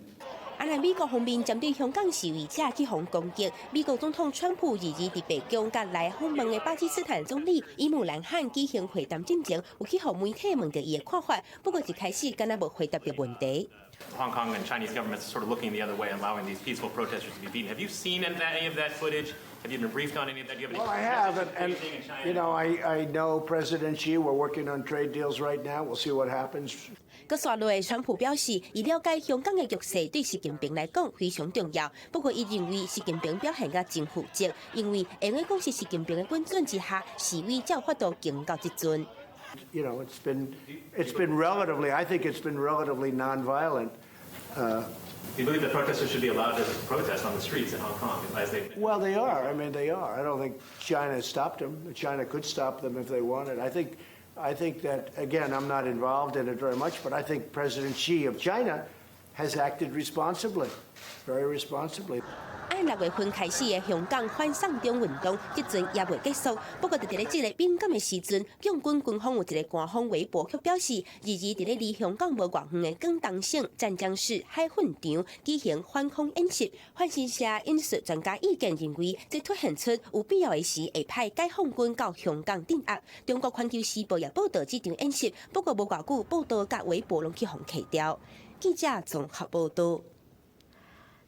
美国方面针对香港示威者起哄攻击，美国总统川普2日伫白宫甲来访问的巴基斯坦总理伊姆兰汗举行会谈之前，有去互媒体问到伊的看法，不过一开始敢若无回答到问题。Hong Kong and Chinese governments sort of looking the other way, allowing these peaceful protesters to be beaten. Have you seen any of that footage? Have you been briefed on any of that? Do you have any? Well, I have, and you know, I know President Xi. We're working on trade deals right now. We'll see what happens. 佮刷落的川普表示，伊了解香港的局势对习近平来讲非常重要。不过，伊认为习近平表现甲真负责，因为会用讲是习近平的管准之下，示威才有法度行到即阵。You know, it's been relatively. I think it's been relatively nonviolent. Do you believe that protesters should be allowed to protest on the streets in Hong Kong as they? Well, they are. I mean, they are. I don't think China has stopped them. China could stop them if they wanted. I think that, again, I'm not involved in it very much, but I think President Xi of China has acted responsibly, very responsibly. 6月份开始的香港反送中运动，即阵也未结束。不过，就伫咧这个敏感的时阵，共军方有一个官方微博却表示，2日伫咧离香港无偌远的广东省湛江市海粉场举行反恐演习。反新社引述专家意见认为，这凸显出有必要的时会派解放军到香港镇压。中国环球时报也报道这场演习，不过无偌久，报道甲微博拢去互去掉。记者综合报道。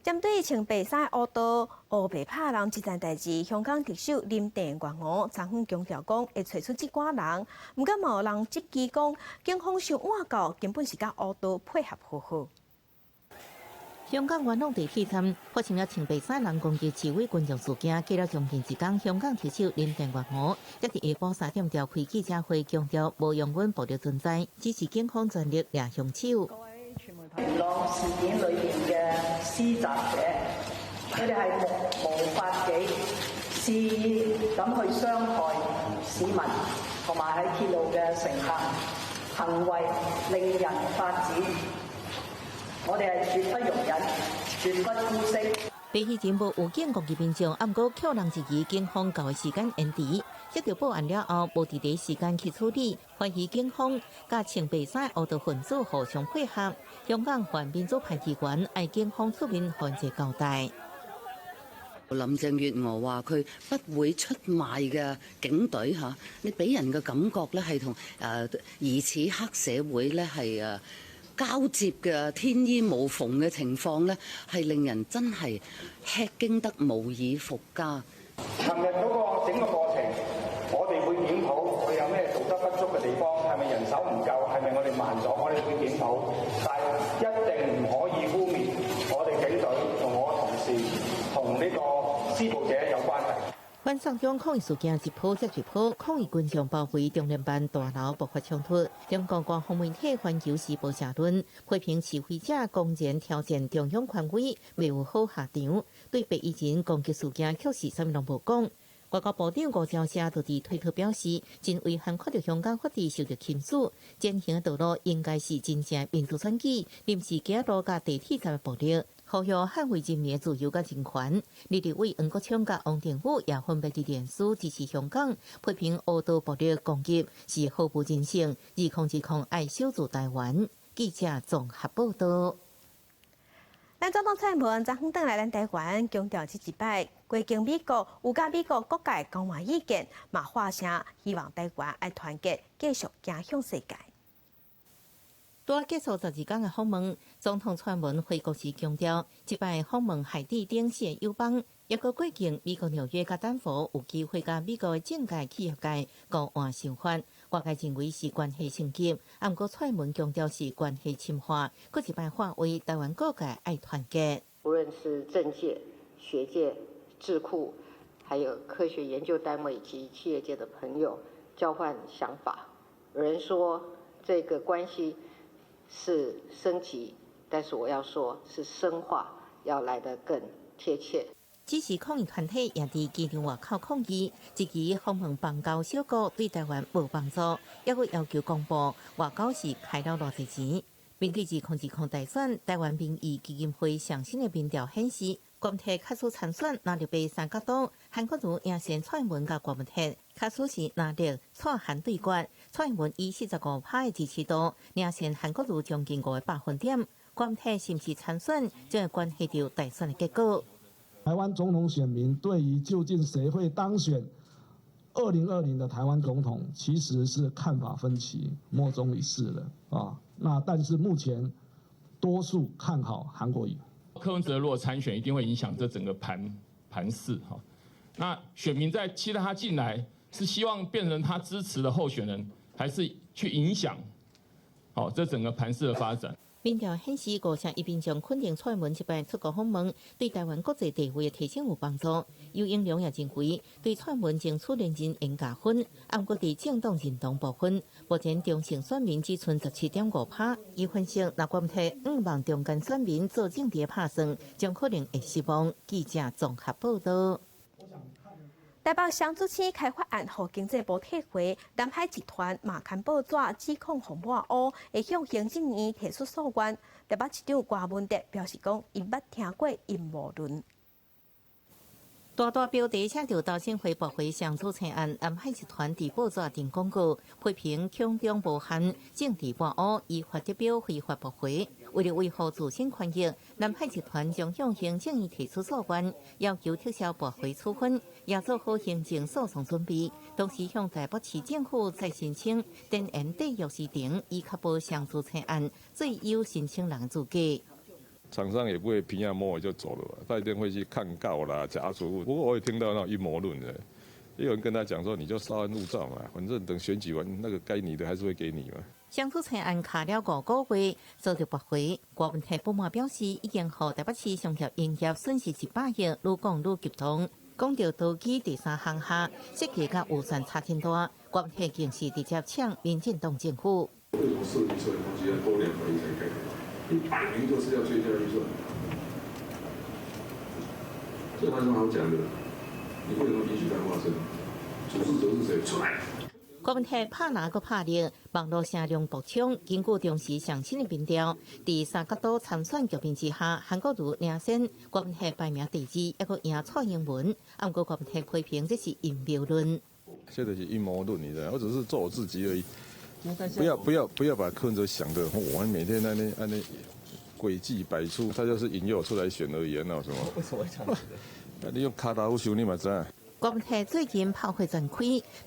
针对穿白衫乌道乌白拍人这件代志，香港特首林郑月娥昨昏强调讲，会找出这寡人，毋过无人质疑讲，警方想换到根本是甲乌道配合好好。香港元朗地铁站发生了穿白衫人攻击示威群众事件，过了将近1天，香港特首林郑月娥也伫下晡3点召开记者会，强调无容忍暴力存在，支持警方全力抓凶手。元朗事件裏邊嘅施襲者，佢哋係目無法紀，肆意咁去傷害市民同埋喺鐵路嘅乘客，行為令人髮指。我哋係絕不容忍，絕不姑息。被迄前无有警攻击民众，毋过扣人质疑警方交的时间延迟，接到报案了后，无伫第时间去处理，怀疑警方甲穿白衫恶毒分子互相配合。香港泛民主派议员爱警方出面还者交代。林鄭月娥話佢不會出賣嘅警隊嚇，你俾人嘅感覺咧係同疑似黑社會咧係交接嘅天衣無縫嘅情況咧，係令人真係吃驚得無以復加。尋日嗰個整個過程，我哋會檢討佢有咩做得不足嘅地方，係咪人手唔夠，係咪我哋慢咗，我哋會檢討，但係一定唔可以污蔑我哋警隊同我同事同呢個施暴者有關係。晚上中抗议事件一波接一波，抗议群众包围中联办大楼爆发冲突。中国官方媒体《环球时报》社论批评示威者公然挑战中央权威，未有好下场。对白衣人攻击事件确实啥物拢无讲。外交部长吴钊燮就伫推特表示，真遗憾看到香港法治受到侵蚀，践行的道路应该是真正民主选举，临时加入甲地铁站的暴力。呼吁捍卫人民自由甲人权。立法委黄国昌甲王定宇也分别伫脸书支持香港，批评恶毒暴力攻击是毫无人性，2020爱守住台湾。记者综合报道。咱总统蔡英文昨昏转来咱台湾，强调这一摆过境美国，有甲美国各界交换意见，嘛发声希望台湾爱团结，继续走向世界。拄结束12天的访问，总统蔡英文回国时强调，这摆访问海地顶线友邦，也个过境美国纽约甲丹佛，有机会甲美国的政界、企业界交换想法。外界认为是关系升级，不过蔡英文强调是关系深化，搁一摆化为台湾各界爱团结。无论是政界、学界、智库，还有科学研究单位及企业界的朋友交换想法。有人说这个关系是升级，但是我要说是深化，要来得更贴切。只是抗议团体也伫机场外口抗议，质疑访问邦交小国对台湾无帮助，也会要求公布外交是开了偌济钱。面对2020大选，台湾民意基金会上新的民调显示，国民党卡数参选拿入被三角党，韩国瑜赢先蔡英文甲国民党卡数是拿入蔡韩对决，蔡英文以45%的支持度赢先韩国瑜将近5%。国民党是毋是参选，将会关系到大选的结果。台湾总统选民对于究竟谁会当选2020的台湾总统，其实是看法分歧，莫衷一是了啊。那但是目前多数看好韩国瑜。柯文哲如果参选，一定会影响这整个盘势哈。那选民在期待他进来，是希望变成他支持的候选人，还是去影响这整个盘势的发展？民调显示，5成1将肯定蔡英文这摆出国访问对台湾国际地位的提升有帮助。尤英良也认为，对蔡英文争取连任应加分。不过伫政党认同部分，目前中性选民只剩17.5%。伊分析，若国民党5万中间选民做政治拍算，将可能会失望。记者综合报道。台北商主市开发案和经济部退回，南海集团马刊报纸指控红抹乌会向行政院提出诉愿。台北市长郭文德表示讲，伊捌听过阴谋论。大标题写着投审会驳回上主查案，南海集团伫报纸登广告，批评强中无限，政治抹乌，依法代表非法驳回。为了维护自身权益，南海集团将向行政院提出诉愿，要求撤销驳回处分，也做好行政诉讼准备。同时向台北市政府再申请电源地约时程，以确保上主查案最优申请人资格。厂商也不会平安摸尾就走了，他一定会去看告啦、假除物。不过我也听到那种阴谋论的，也有人跟他讲说，你就稍安勿躁嘛，反正等选举完，那个该你的还是会给你嘛。上主查案卡了5个月，遭到驳回。郭文泰不满表示，已经和台北市商业营业损失100亿，愈讲愈激动。讲到投机第3项下，设计甲预算差真大，郭文泰更是直接抢民进党政府。为什么设计出来的东西要多2个亿才可以？你摆明就是要追加预算，这有什么好讲的？你为什么允许它发生？主事者是谁？出来！国民党拍拿个拍力，网络声量暴冲。根据中时上新的民调，第三角度参选局面之下，韩国瑜领先，国民党排名第二，一个赢蔡英文。不过国民党批评这是阴谋论。这就是阴谋论，你知道？我只是做我自己而已。不要把柯文哲想的，我每天那诡计百出，他就是引诱出来选而已，那有什么？为什么会这样子的？你用卡达夫修，你嘛知道？国民党最近炮火全开，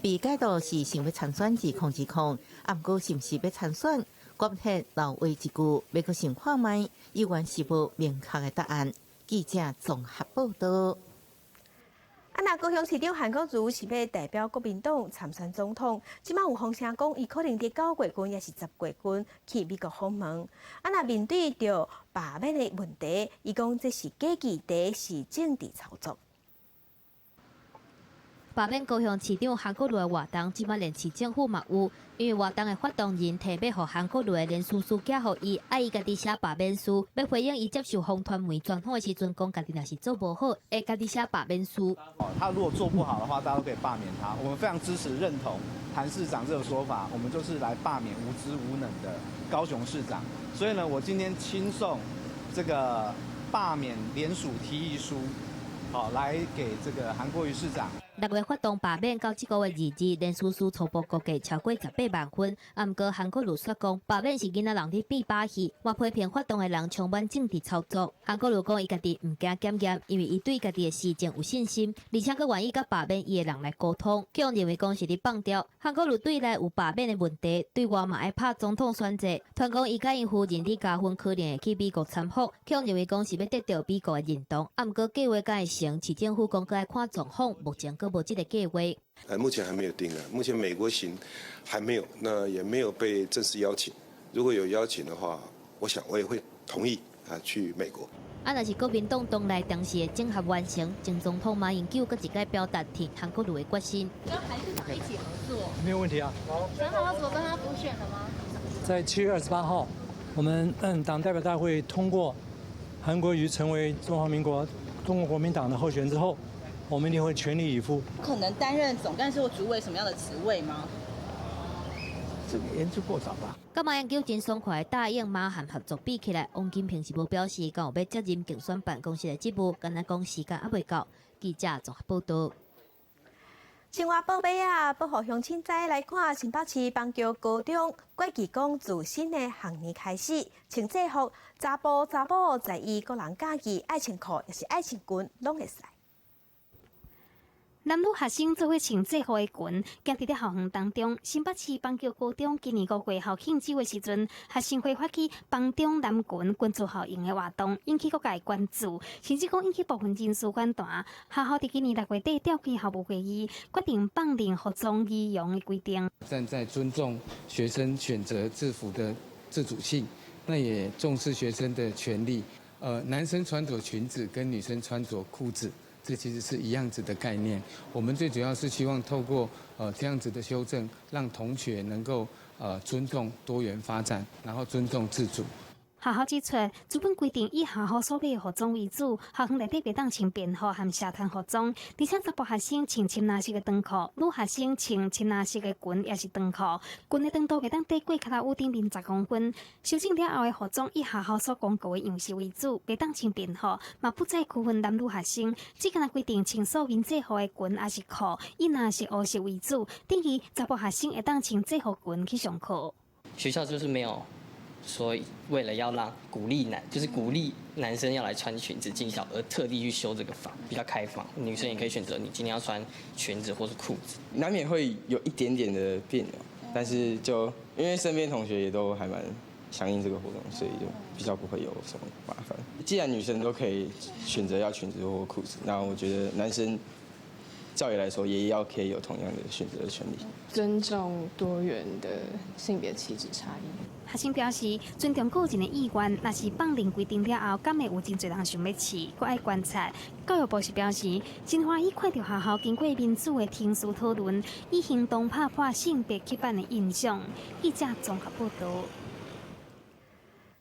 被解读是想要参选自控，不过是不是要参选？国民党老话一句，要去先看卖，依然是无明确的答案。记者综合报道。那高雄市长韩国瑜是要代表国民党参选总统，即马有风声讲，伊可能伫9月份也是10月份去美国访问。那面对着罢免的问题，伊讲这是假议题，是政治操作。罢免高雄市长韩国瑜的活动，即马连市政府嘛有，因为活动的发动人特别互韩国瑜的连书寄互伊，伊家己写罢免书，要回应伊接受访传媒专访的时阵讲，家己若是做不好，会家己写罢免书。他如果做不好的话，大家都可以罢免他。我们非常支持认同韩市长这个说法，我们就是来罢免无知无能的高雄市长。所以呢，我今天亲送这个罢免联署提议书，来给这个韩国瑜市长。6月发动罢免到这个月2日，连书初步估计超过18万份。不过韩国瑜说讲，罢免是囡仔人咧变把戏，我批评发动的人充满政治操作。韩国瑜讲，伊家己唔惊检验，因为伊对家己的施政有信心，而且佮愿意甲罢免伊的人来沟通。佢认为讲是咧放掉。韩国瑜对内有罢免的问题，对外嘛爱拍总统选择。传讲伊甲因夫人李嘉芬可能会去美国参访，佢认为讲是要得到美国的认同。不过计划敢会成，市政府讲佮爱看状况，目前无这个计划。目前还没有定啊，目前美国行还没有，那也没有被正式邀请。如果有邀请的话，我想我也会同意去美国。若是国民党党内当时的整合完成，前总统马英九佮一概表达替韩国瑜的决心。跟韩市长一起合作，没有问题啊。想好要怎么跟他补选了吗？在7月28号，我们党代表大会通过韩国瑜成为中华民国中国国民党的候选人之后，我们一定会全力以赴。可能担任总干事或主委什么样的职位吗？这个研究过早吧。甲马英九真爽快答应马韩合作比起来，王金平是无表示敢有要接任竞选办公室的职务，敢若讲时间还未到。记者综合报道。生活宝贝啊，要互乡亲知来看新北市邦桥高中国旗讲自新的学年开始，穿制服，查甫查某在意个人家己爱穿裤，也是爱穿裙，拢会使。男女学生做伙穿制服的裙，行伫咧校园当中。新北市邦桥高中今年5月校庆酒的时阵，学生会发起邦中男裙均做效应的活动，引起各界关注，甚至讲引起部分人士反弹。学校伫今年6月底召开校务会议，决定放任服装仪容的规定。站在尊重学生选择制服的自主性，那也重视学生的权利。男生穿着裙子跟女生穿着裤子。这其实是一样子的概念。我们最主要是希望透过这样子的修正，让同学能够尊重多元发展，然后尊重自主。学校指出，主本规定以学校所买的服装为主，学校内底袂当穿便服和社团服装，而且查甫学生穿亲男式的长裤，女学生穿亲男式的裙也是长裤，裙的长度袂当低过脚头顶面10公分。修正了后的服装以学校所公告的样式为主，袂当穿便服，嘛不再区分男女学生，只敢规定穿素面制服的裙还是裤，以若是黑色为主，等于查甫学生会当穿制服裙去上课。学校就是没有。所以，为了要鼓励男生要来穿裙子进校，而特地去修这个法，比较开放，女生也可以选择你今天要穿裙子或是裤子，难免会有一点点的别扭，但是就因为身边同学也都还蛮响应这个活动，所以就比较不会有什么麻烦。既然女生都可以选择要裙子或裤子，那我觉得男生照理来说也可以有同样的选择的权利，尊重多元的性别气质差异。学生表示尊重个人的意愿，若是放任规定了后，敢会有真侪人想要试，搁爱观察。教育部是表示，真欢喜看到学校经过民主的听书讨论，以行动打破性别刻板的印象。记者综合报道。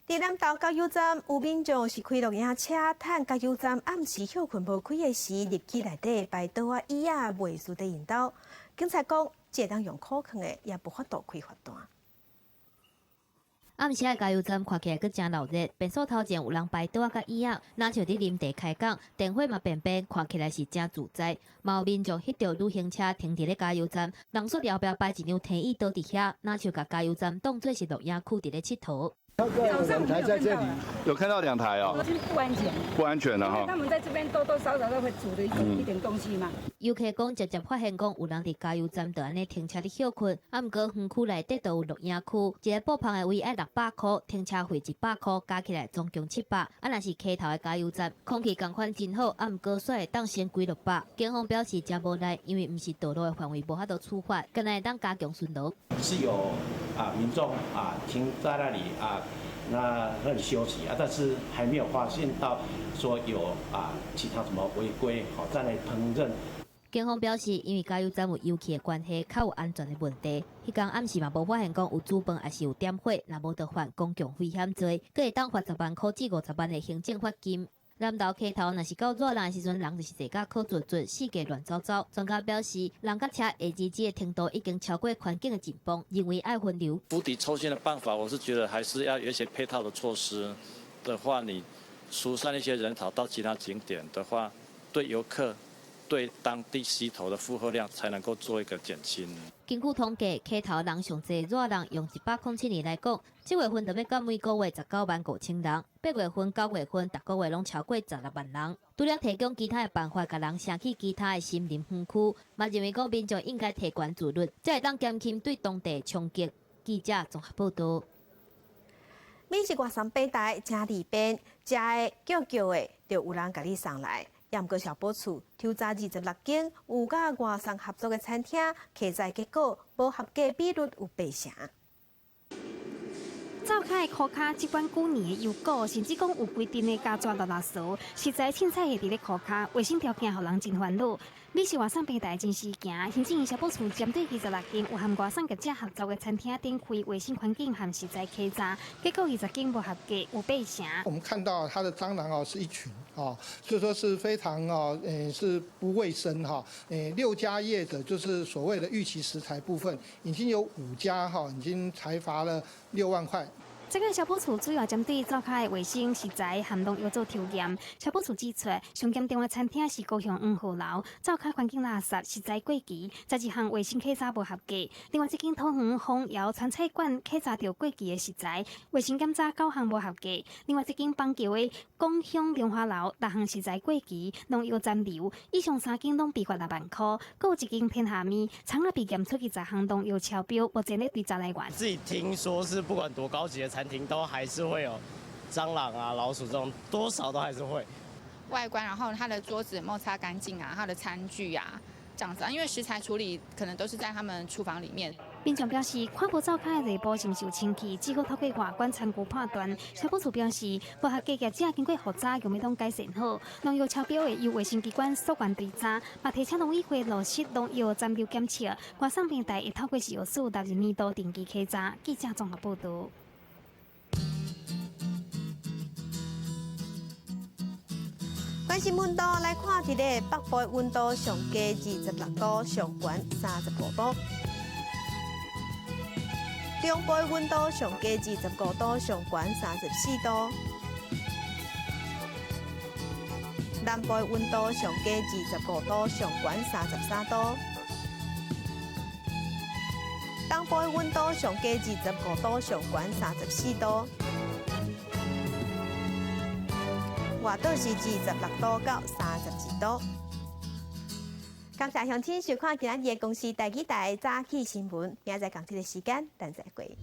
伫南投加油站，有民众是开录影车，趁加油站暗时休困无开的时，入去内底摆桌啊椅啊，袂输地引导。警察讲，会当用可控的，也无法度开罚单。暗时的加油站看起来阁真热闹，便所头前有人排队甲椅仔，若像伫啉茶开讲，电火嘛便便，看起来是真自在。嘛有民众翕到旅行车停伫咧加油站，人说后壁摆一张梯椅倒伫遐，若像甲加油站当作是录影区伫咧佚佗。两台在这里，有看到2台哦，不安全，不安全了哈。他们在这边多多少少都会煮的一点东西嘛。游客讲，直接发现讲有人伫加油站就安尼停车伫休困，啊，毋过园区内底都有录影区，一个爆棚的位要600块，停车费100块，加起来总共700。啊，若是溪头的加油站，空气共款真好，啊，毋过煞会当先几600。警方表示真无奈，因为毋是道路的范围，无法度处罚，更会当加强巡逻。是有民众停在那里那很休息但是还没有发现到说有其他什么违规再来烹饪。警方表示，因为加油站有油气的关系，较有安全的问题。迄天暗时嘛无发现讲有煮饭，还是有点火，若无得犯公共危险罪，佮会当罚10万块至50万的行政罚金。南投溪头若是到热人的时阵，人就是坐甲靠坐，四界乱走走。专家表示，人甲车下直的程度已经超过环境的紧绷，认为爱分流。釜底抽薪的办法，我是觉得还是要有一些配套的措施的话，你疏散一些人潮到其他景点的话，对游客、对当地溪头的负荷量才能够做一个减轻。根据统计，溪头人上济热人用107年来讲，7月份就要到每个月19万5千人，8月份、9月份，逐个月拢超过16万人。除了提供其他的办法，甲人升去其他的森林园区，嘛认为讲民众应该提悬自律，才会当减轻对当地的冲击。记者综合报道。美食外送平台真利便，食的叫的，就有人甲你送来。也毋过小宝厝抽查26间有甲外送合作的餐厅，客在结果无合格比率有8成。灶开的烤卡即款旧年的油果，甚至讲有规定的加抓垃圾，实在凊彩会伫咧烤卡，卫生条件互人真烦恼。美食外送平台真实行，行政院小宝厝针对26间有含外送业者合作的餐厅展开卫生环境和实在稽查，结果20间无合格，有8成。我们看到它的蟑螂是一群所以说是非常是不卫生6家业者就是所谓的预期食材部分，已经有5家已经裁罚了6万块。这个小宝厝主要针对灶卡的卫生食材含量要做抽验。小宝厝指出，上严重的餐厅是高雄2号楼，灶卡环境垃圾食材过期，11项卫生稽查无合格。另外一间桃园丰窑川菜馆稽查到过期的食材，卫生检查9项无合格。另外一间邦桥的港乡莲花楼6项食材过期，农药残留，以上3间拢被罚6万块。还有一间天下面厂内被验出去10项农药超标，目前咧调查来源。自己听说是不管多高级的餐厅都还是会有蟑螂老鼠这种，多少都还是会。外观，然后它的桌子有没有擦干净它的餐具这样子因为食材处理可能都是在他们厨房里面。民众表示，看无灶卡的内部是毋是有清气，只好透过外观参考判断。小宝厝表示，无合格业者经过复查，用要当改善好。农药超标的由卫生机关所管追查，嘛提醒农委会落实农药残留检测。外送平台会透过食药署纳入年度定期稽查。记者综合报道。关心温度来看，伫咧北部的温度上低26度，上悬35度；中部的温度上低25度，上悬34度；南部的温度上低25度，上悬33度；东部的温度上低25度，上悬34度。外岛是26度到32度。感谢乡亲收看今日的公视第几台早起新闻，明仔载同一个时间，等再会。